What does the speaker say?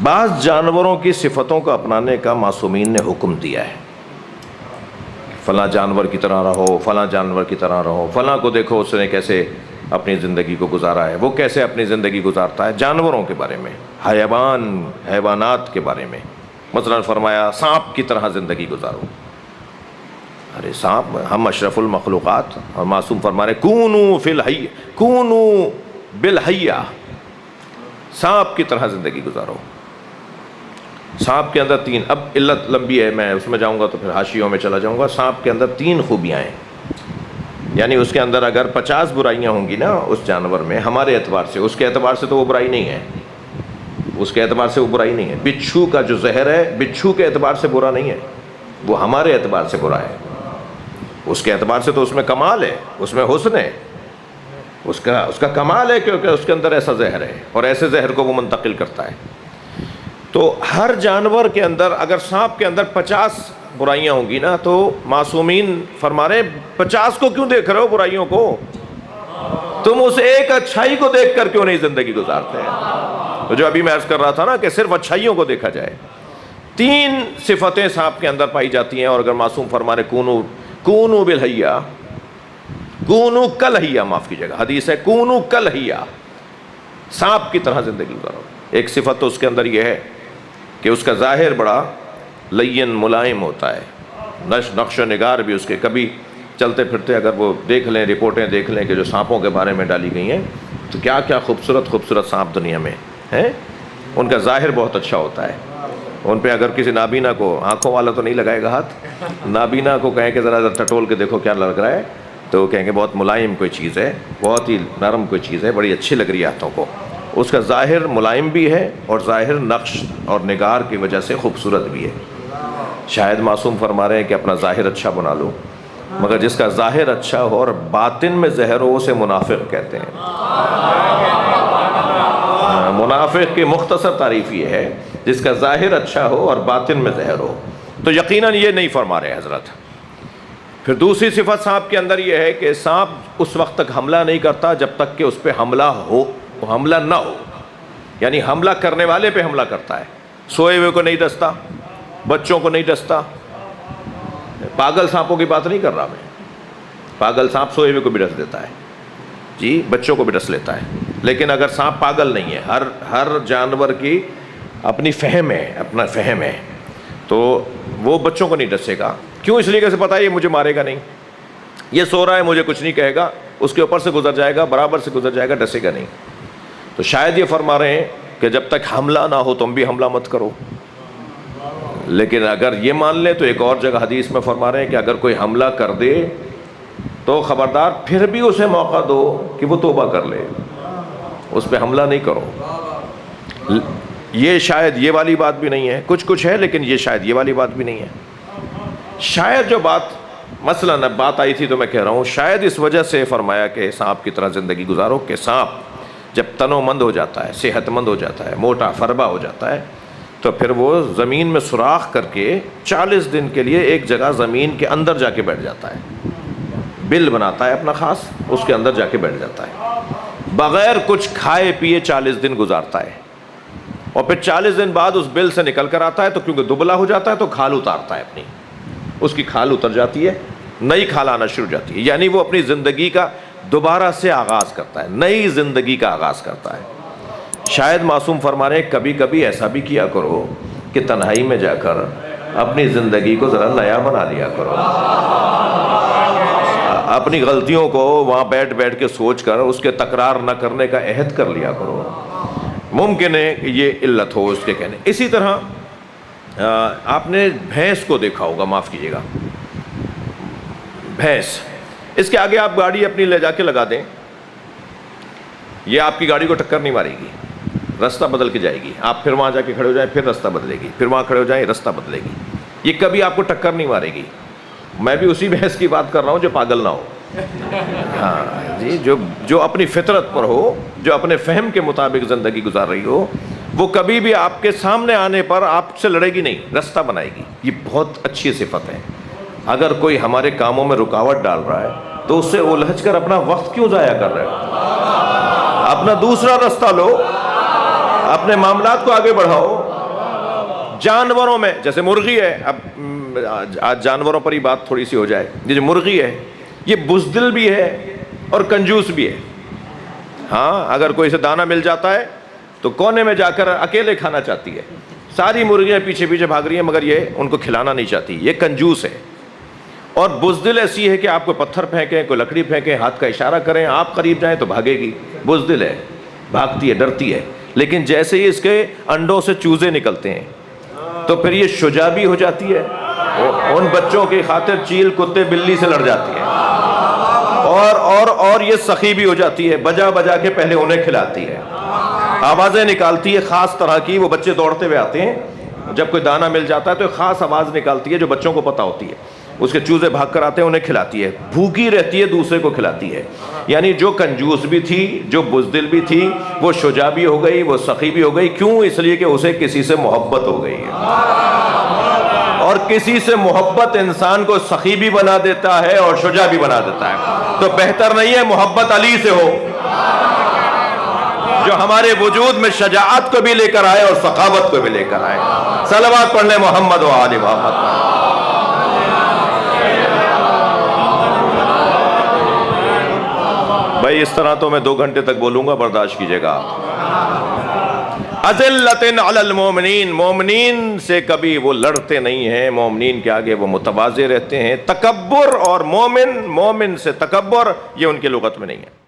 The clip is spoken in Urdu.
بعض جانوروں کی صفتوں کو اپنانے کا معصومین نے حکم دیا ہے، فلاں جانور کی طرح رہو، فلاں جانور کی طرح رہو، فلاں کو دیکھو اس نے کیسے اپنی زندگی کو گزارا ہے، وہ کیسے اپنی زندگی گزارتا ہے۔ جانوروں کے بارے میں، حیوانات کے بارے میں، مثلا فرمایا سانپ کی طرح زندگی گزارو۔ ارے سانپ، ہم اشرف المخلوقات، اور معصوم فرما رہے کونو بالحیہ، سانپ کی طرح زندگی گزارو۔ سانپ کے اندر تین، اب علت لمبی ہے، میں اس میں جاؤں گا تو پھر حاشیوں میں چلا جاؤں گا۔ سانپ کے اندر تین خوبیاں ہیں، یعنی اس کے اندر اگر 50 برائیاں ہوں گی نا اس جانور میں، ہمارے اعتبار سے، اس کے اعتبار سے تو وہ برائی نہیں ہے، اس کے اعتبار سے وہ برائی نہیں ہے۔ بچھو کا جو زہر ہے، بچھو کے اعتبار سے برا نہیں ہے، وہ ہمارے اعتبار سے برا ہے۔ اس کے اعتبار سے تو اس میں کمال ہے، اس میں حسن ہے، اس کا کمال ہے، کیونکہ اس کے اندر ایسا زہر ہے اور ایسے زہر کو وہ منتقل کرتا ہے۔ تو ہر جانور کے اندر، اگر سانپ کے اندر 50 برائیاں ہوں گی نا، تو معصومین فرما رہے 50 کو کیوں دیکھ رہے ہو برائیوں کو؟ تم اس ایک اچھائی کو دیکھ کر کیوں نہیں زندگی گزارتے ہیں؟ تو جو ابھی میں عرض کر رہا تھا نا کہ صرف اچھائیوں کو دیکھا جائے۔ 3 صفتیں سانپ کے اندر پائی جاتی ہیں، اور اگر معصوم فرما رہے کونو بالحیہ، کونو کلحیہ، معاف کیجیے گا، حدیث ہے کونو کلحیہ، سانپ کی طرح زندگی گزارو۔ ایک صفت تو اس کے اندر یہ ہے کہ اس کا ظاہر بڑا لین ملائم ہوتا ہے، نقش و نگار بھی اس کے، کبھی چلتے پھرتے اگر وہ دیکھ لیں، رپورٹیں دیکھ لیں کہ جو سانپوں کے بارے میں ڈالی گئی ہیں، تو کیا کیا خوبصورت خوبصورت سانپ دنیا میں ہیں۔ ان کا ظاہر بہت اچھا ہوتا ہے۔ ان پہ اگر کسی نابینا کو، آنکھوں والا تو نہیں لگائے گا ہاتھ، نابینا کو کہیں کہ ذرا ٹٹول کے دیکھو کیا لگ رہا ہے، تو وہ کہیں گے بہت ملائم کوئی چیز ہے، بہت ہی نرم کوئی چیز ہے، بڑی اچھی لگ رہی ہے ہاتھوں کو۔ اس کا ظاہر ملائم بھی ہے، اور ظاہر نقش اور نگار کی وجہ سے خوبصورت بھی ہے۔ شاید معصوم فرما رہے ہیں کہ اپنا ظاہر اچھا بنا لو، مگر جس کا ظاہر اچھا ہو اور باطن میں زہر ہو، اسے منافق کہتے ہیں۔ منافق کی مختصر تعریف یہ ہے، جس کا ظاہر اچھا ہو اور باطن میں زہر ہو۔ تو یقیناً یہ نہیں فرما رہے حضرت۔ پھر دوسری صفت سانپ کے اندر یہ ہے کہ سانپ اس وقت تک حملہ نہیں کرتا جب تک کہ اس پہ حملہ نہ ہو، یعنی حملہ کرنے والے پہ حملہ کرتا ہے، سوئے ہوئے کو نہیں ڈستا، بچوں کو نہیں ڈستا۔ پاگل سانپوں کی بات نہیں کر رہا میں، پاگل سانپ سوئے ہوئے کو بھی ڈس دیتا ہے، جی بچوں کو بھی ڈس لیتا ہے، لیکن اگر سانپ پاگل نہیں ہے، ہر جانور کی اپنی فہم ہے، اپنا فہم ہے، تو وہ بچوں کو نہیں ڈسے گا۔ کیوں؟ اس لیے کہ پتہ ہے یہ مجھے مارے گا نہیں، یہ سو رہا ہے مجھے کچھ نہیں کہے گا، اس کے اوپر سے گزر جائے گا، برابر سے گزر جائے گا، ڈسے گا نہیں۔ تو شاید یہ فرما رہے ہیں کہ جب تک حملہ نہ ہو تم بھی حملہ مت کرو۔ لیکن اگر یہ مان لیں تو ایک اور جگہ حدیث میں فرما رہے ہیں کہ اگر کوئی حملہ کر دے تو خبردار پھر بھی اسے موقع دو کہ وہ توبہ کر لے، اس پہ حملہ نہیں کرو۔ یہ شاید یہ والی بات بھی نہیں ہے، کچھ ہے، لیکن یہ شاید یہ والی بات بھی نہیں ہے۔ شاید جو بات مثلا بات آئی تھی تو میں کہہ رہا ہوں، شاید اس وجہ سے فرمایا کہ سانپ کی طرح زندگی گزارو، کہ سانپ جب تنو مند ہو جاتا ہے، صحت مند ہو جاتا ہے، موٹا فربا ہو جاتا ہے، تو پھر وہ زمین میں سوراخ کر کے 40 دن کے لیے ایک جگہ زمین کے اندر جا کے بیٹھ جاتا ہے، بل بناتا ہے اپنا خاص، اس کے اندر جا کے بیٹھ جاتا ہے، بغیر کچھ کھائے پیے 40 دن گزارتا ہے، اور پھر 40 دن بعد اس بل سے نکل کر آتا ہے، تو کیونکہ دبلا ہو جاتا ہے تو کھال اتارتا ہے، اپنی اس کی کھال اتر جاتی ہے، نئی کھال آنا شروع ہو جاتی ہے، یعنی وہ اپنی زندگی کا دوبارہ سے آغاز کرتا ہے، نئی زندگی کا آغاز کرتا ہے۔ شاید معصوم فرما رہے ہیں کبھی کبھی ایسا بھی کیا کرو کہ تنہائی میں جا کر اپنی زندگی کو ذرا نیا بنا لیا کرو، اپنی غلطیوں کو وہاں بیٹھ بیٹھ کے سوچ کر اس کے تکرار نہ کرنے کا عہد کر لیا کرو۔ ممکن ہے کہ یہ علت ہو اس کے کہنے۔ اسی طرح آپ نے بھینس کو دیکھا ہوگا، معاف کیجیے گا، بھینس، اس کے آگے آپ گاڑی اپنی لے جا کے لگا دیں، یہ آپ کی گاڑی کو ٹکر نہیں مارے گی، راستہ بدل کے جائے گی، آپ پھر وہاں جا کے کھڑے ہو جائیں پھر راستہ بدلے گی، پھر وہاں کھڑے ہو جائیں راستہ بدلے گی، یہ کبھی آپ کو ٹکر نہیں مارے گی۔ میں بھی اسی بھینس کی بات کر رہا ہوں جو پاگل نہ ہو، ہاں جی، جو اپنی فطرت پر ہو، جو اپنے فہم کے مطابق زندگی گزار رہی ہو، وہ کبھی بھی آپ کے سامنے آنے پر آپ سے لڑے گی نہیں، راستہ بنائے گی۔ یہ بہت اچھی صفت ہے۔ اگر کوئی ہمارے کاموں میں رکاوٹ ڈال رہا ہے تو اس سے الجھ کر اپنا وقت کیوں ضائع کر رہے ہو؟ اپنا دوسرا راستہ لو، اپنے معاملات کو آگے بڑھاؤ. جانوروں میں جیسے مرغی ہے، اب آج جانوروں پر ہی بات تھوڑی سی ہو جائے. یہ جو مرغی ہے یہ بزدل بھی ہے اور کنجوس بھی ہے. ہاں، اگر کوئی سے دانہ مل جاتا ہے تو کونے میں جا کر اکیلے کھانا چاہتی ہے. ساری مرغیاں پیچھے پیچھے بھاگ رہی ہیں مگر یہ ان کو کھلانا نہیں چاہتی. یہ کنجوس ہے. اور بزدل ایسی ہے کہ آپ کو پتھر پھینکیں، کوئی لکڑی پھینکیں، ہاتھ کا اشارہ کریں، آپ قریب جائیں تو بھاگے گی. بزدل ہے، بھاگتی ہے، ڈرتی ہے. لیکن جیسے ہی اس کے انڈوں سے چوزے نکلتے ہیں تو پھر یہ شجاع بھی ہو جاتی ہے. ان بچوں کی خاطر چیل، کتے، بلی سے لڑ جاتی ہے. اور یہ سخی بھی ہو جاتی ہے. بجا بجا کے پہلے انہیں کھلاتی ہے، آوازیں نکالتی ہے خاص طرح کی. وہ بچے دوڑتے ہوئے آتے ہیں، جب کوئی دانہ مل جاتا ہے تو ایک خاص آواز نکالتی ہے جو بچوں کو پتہ ہوتی ہے. اس کے چوزے بھاگ کر آتے ہیں، انہیں کھلاتی ہے. بھوکی رہتی ہے، دوسرے کو کھلاتی ہے. یعنی جو کنجوس بھی تھی، جو بزدل بھی تھی، وہ شجاع بھی ہو گئی، وہ سخی بھی ہو گئی. کیوں؟ اس لیے کہ اسے کسی سے محبت ہو گئی ہے. اور کسی سے محبت انسان کو سخی بھی بنا دیتا ہے اور شجاع بھی بنا دیتا ہے. تو بہتر نہیں ہے محبت علی سے ہو جو ہمارے وجود میں شجاعت کو بھی لے کر آئے اور سخاوت کو بھی لے کر آئے. صلوات پڑھ لیں محمد و آل محمد. بھائی اس طرح تو میں 2 گھنٹے تک بولوں گا، برداشت کیجئے گا. اذلۃ علی المومنین، مومنین سے کبھی وہ لڑتے نہیں ہیں، مومنین کے آگے وہ متواضع رہتے ہیں. تکبر اور مومن سے تکبر یہ ان کی لغت میں نہیں ہے.